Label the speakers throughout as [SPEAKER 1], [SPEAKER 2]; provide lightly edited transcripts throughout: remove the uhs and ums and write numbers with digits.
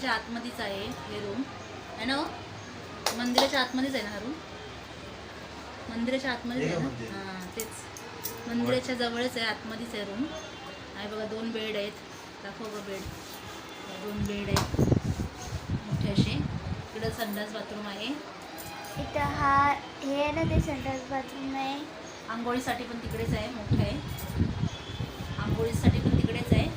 [SPEAKER 1] मंदिराच्या आतमध्येच आहे हे रूम आहे ना. मंदिराच्या आतमध्येच आहे ना हा रूम. मंदिराच्या आतमध्येच आहे ना. हां तेच मंदिराच्या जवळच आहे, आतमध्येच आहे रूम. आहे बघा 2 बेड आहेत. दाखव बघ बेड. 2 बेड आहेत मोठे असे. इकडं संडास बाथरूम आहे.
[SPEAKER 2] इथं हे आहे ना ते संडास बाथरूम आहे.
[SPEAKER 1] आंघोळीसाठी पण तिकडेच आहे, मोठं आहे. आंघोळीसाठी पण तिकडेच आहे.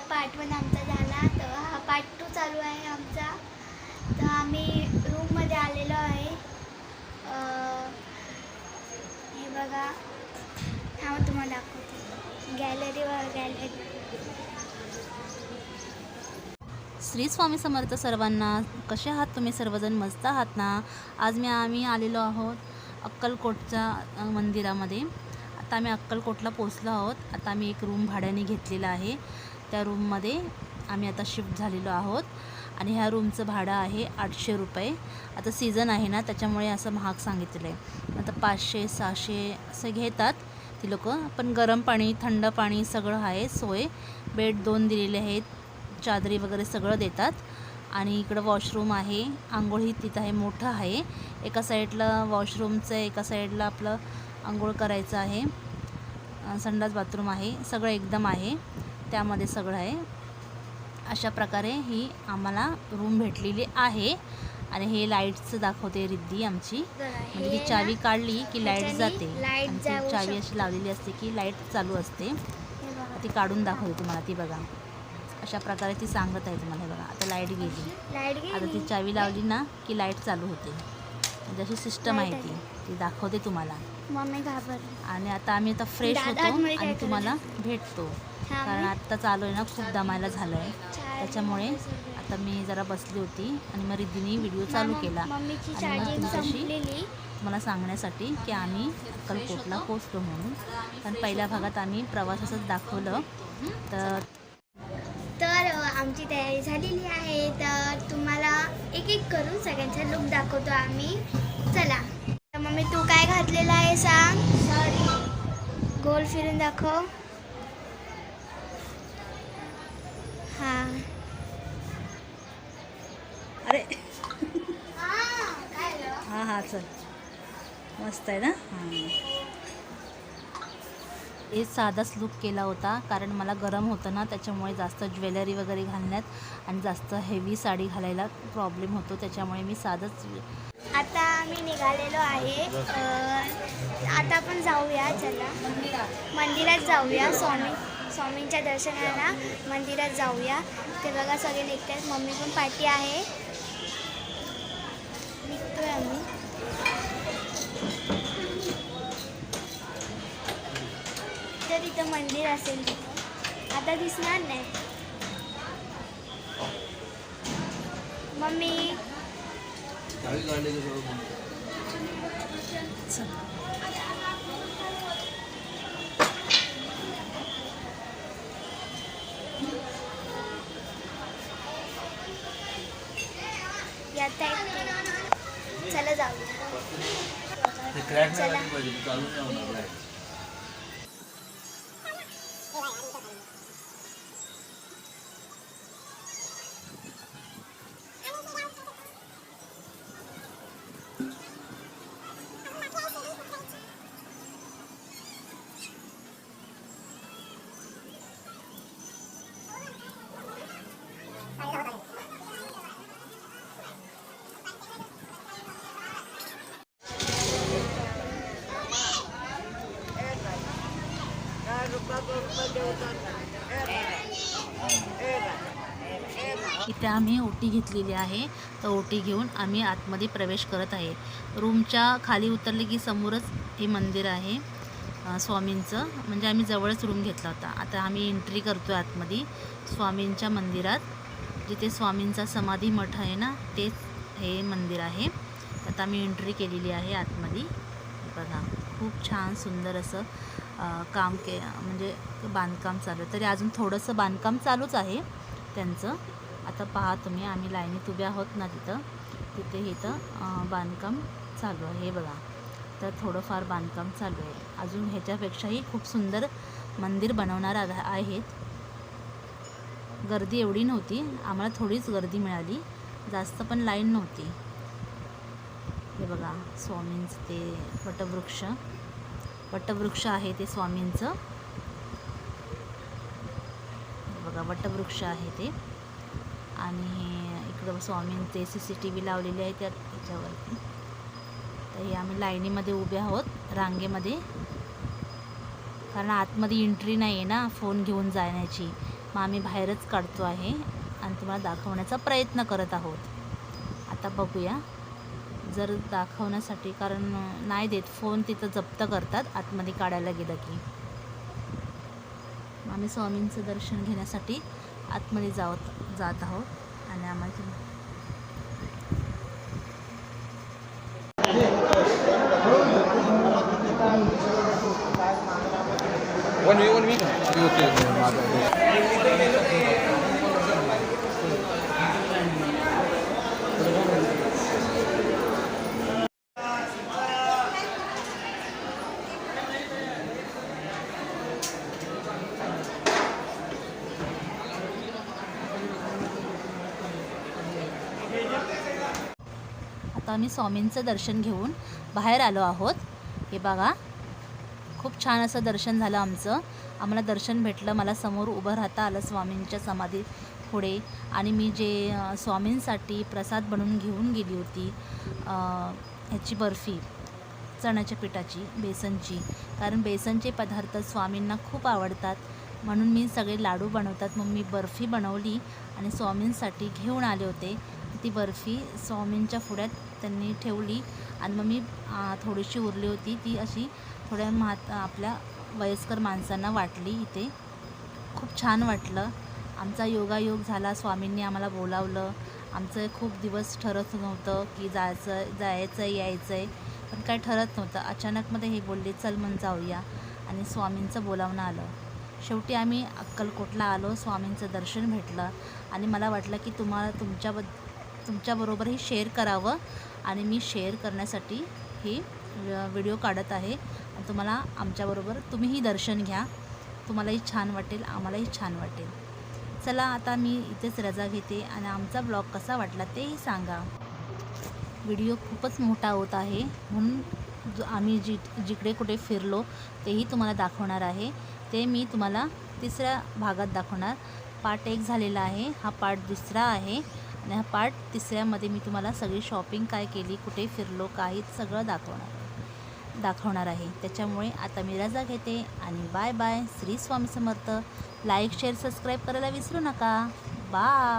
[SPEAKER 2] पार्ट 1 आमचा झाला, तर हा पार्ट 2 चालू आहे आमचा. तर आम्ही रूममध्ये आलेलो आहे. हे बघा, हा तुम्हाला दाखवते गॅलरी.
[SPEAKER 1] श्री स्वामी समर्थ सर्वांना. कसे आहात तुम्ही सर्वजण? मस्त आहात ना? आज आम्ही आलेलो आहोत अक्कलकोटच्या मंदिरामध्ये. आता आम्ही अक्कलकोटला पोचलो आहोत. आता आम्ही एक रूम भाड्याने घेतलेला आहे. त्या रूममध्ये आम्ही आता शिफ्ट झालेलो आहोत आणि ह्या रूमचं भाडं आहे 800 रुपये. आता सीझन आहे ना, त्याच्यामुळे असं महाग सांगितलेलं आहे. आता 500-600 असं घेतात ती लोकं. पण गरम पाणी, थंड पाणी सगळं आहे सोय. बेड 2 दिलेले आहेत, चादरी वगैरे सगळं देतात. आणि इकडं वॉशरूम आहे. आंघोळी तिथं आहे, मोठं आहे. एका साईडला वॉशरूमचं आहे, एका साईडला आपलं आंघोळ करायचं आहे. संडास बाथरूम आहे, सगळं एकदम आहे, त्यामध्ये सगळं आहे. अशा प्रकारे ही आम्हाला रूम भेटलेली आहे. आणि हे लाईटचं दाखवते रिद्धी आमची. म्हणजे ती चावी काढली की लाईट जाते आणि ती चावी अशी लावलेली असते की लाईट चालू असते. ती काढून दाखवते तुम्हाला, ती बघा. अशा प्रकारे ती सांगत आहे तुम्हाला. बघा आता लाईट गेली. आता ती चावी लावली ना की लाईट चालू होते. म्हणजे अशी सिस्टम आहे ती दाखवते तुम्हाला.
[SPEAKER 2] मम्मी घाबरली.
[SPEAKER 1] आणि आता आम्ही आता फ्रेश होतो आणि तुम्हाला भेटतो. कारण आत्ताच आलो आहे ना, खूप दमायला झालं आहे. त्याच्यामुळे आता मी जरा बसली होती आणि मग रिद्धीने व्हिडिओ चालू केला. आणि मग तुमच्याशी मला सांगण्यासाठी की आम्ही अक्कलकोटला पोचलो म्हणून. कारण पहिल्या भागात आम्ही प्रवासाचंच दाखवलं.
[SPEAKER 2] तर आमची तयारी झालेली आहे. तर तुम्हाला एक एक करून सगळ्यांचा लुक दाखवतो आम्ही. चला. तर मम्मी तू काय घातलेलं आहे सांग. गोल फिरून दाखव. हां.
[SPEAKER 1] अरे हां हां चल, मस्त आहे ना. हे साधाच लुक केला होता कारण मला गरम होतं ना, त्याच्यामुळे जास्त ज्वेलरी वगैरे घालण्यात आणि जास्त हेवी साडी घालायला प्रॉब्लेम होतो. त्याच्यामुळे मी साधंच.
[SPEAKER 2] आता आम्ही निघालेलो आहे. आता आपण जाऊया. चला मंदिरात जाऊया. स्वामींच्या दर्शनाला मंदिरात जाऊया. ते बघा सगळे निघतात. मम्मी पण पाठी आहे. निघतोय आम्ही. तर इथं मंदिर असेल तिथं. आता दिसणार नाही. मम्मी येत आहे. चला जाऊया. चला.
[SPEAKER 1] इथे आम्ही ओटी घेतलेली आहे. तर ओटी घेऊन आम्ही आतमध्ये प्रवेश करत आहे. रूमच्या खाली उतरले की समोरच हे मंदिर आहे स्वामींचं. म्हणजे आम्ही जवळच रूम घेतला होता. आता आम्ही एंट्री करतो आतमध्ये स्वामींच्या मंदिरात. जिथे स्वामींचा समाधी मठ आहे ना, तेच हे मंदिर आहे. आता मी एंट्री केलेली आहे आतमध्ये. बघा, खूप छान सुंदर असं काम म्हणजे बांधकाम चालू आहे. तरी अजून थोडंसं बांधकाम चालूच आहे त्यांचं. आता पहा तुम्ही, आम्ही लाईनीत उभे आहोत ना तिथे इथं बांधकाम चालू आहे. हे बघा, तर थोडंफार बांधकाम चालू आहे. अजून ह्याच्यापेक्षाही खूप सुंदर मंदिर बनवणार आहेत. गर्दी एवढी नव्हती, आम्हाला थोडीच गर्दी मिळाली, जास्त पण लाईन नव्हती. हे बघा, स्वामींचं ते वटवृक्ष आहे ते स्वामींचं. बघा, वटवृक्ष आहे ते. आणि हे इकडं स्वामींचे CCTV लावलेले आहे त्याच्यावरती. तर हे आम्ही लाईनीमध्ये उभे आहोत, रांगेमध्ये, कारण आतमध्ये एंट्री नाही आहे ना फोन घेऊन जाण्याची. मग आम्ही बाहेरच काढतो आहे आणि तुम्हाला दाखवण्याचा प्रयत्न करत आहोत. आता बघूया, जर दाखवण्यासाठी, कारण नाही देत फोन, तिथं जप्त करतात आतमध्ये काढायला गेलं की. आम्ही स्वामींचं दर्शन घेण्यासाठी आतमध्ये जात आहोत आणि आम्हाला
[SPEAKER 3] one week.
[SPEAKER 1] आता आम्ही स्वामींचं दर्शन घेऊन बाहेर आलो आहोत. हे बघा, खूप छान असं दर्शन झालं आमचं. आम्हाला दर्शन भेटलं. मला समोर उभं राहता आलं स्वामींच्या समाधी पुढे. आणि मी जे स्वामींसाठी प्रसाद बनवून घेऊन गेली होती, ह्याची बर्फी, चण्याच्या पिठाची, बेसनची, कारण बेसनचे पदार्थ स्वामींना खूप आवडतात, म्हणून मी सगळे लाडू बनवतात. मग मी बर्फी बनवली आणि स्वामींसाठी घेऊन आले होते. ती बर्फी स्वामींच्या पुढ्यात त्यांनी ठेवली आणि मग मी थोडीशी उरली होती, ती अशी थोड्या आपल्या वयस्कर माणसांना वाटली इथे. खूप छान वाटलं. आमचा योगायोग झाला. स्वामींनी आम्हाला बोलावलं. आमचं खूप दिवस ठरत नव्हतं की जायचं यायचं आहे, पण काय ठरत नव्हतं. अचानकमध्ये हे बोलले, चल मग जाऊया, आणि स्वामींचं बोलावणं आलं. शेवटी आम्ही अक्कलकोटला आलो. स्वामींचं दर्शन भेटलं आणि मला वाटलं की तुमच्याबरोबरही शेअर करावं, आणि मी शेअर करण्यासाठी ही व्हिडिओ काढत आहे. आणि तुम्हाला आमच्याबरोबर तुम्हीही दर्शन घ्या, तुम्हालाही छान वाटेल, आम्हालाही छान वाटेल. चला, आता मी इथेच रजा घेते आणि आमचा ब्लॉग कसा वाटला तेही सांगा. व्हिडिओ खूपच मोठा होत आहे, म्हणून आम्ही जिकडे कुठे फिरलो तेही तुम्हाला दाखवणार आहे. ते मी तुम्हाला तिसऱ्या भागात दाखवणार. पार्ट 1 झालेला आहे, हा पार्ट 2 आहे आणि हा पार्ट 3मध्ये मी तुम्हाला सगळी शॉपिंग काय केली, कुठे फिरलो, काही सगळं दाखवणार आहे. त्याच्यामुळे आता मी रजा घेते आणि bye bye. Shri Swami Samarth. Like, share, subscribe करायला विसरू नका. बाय.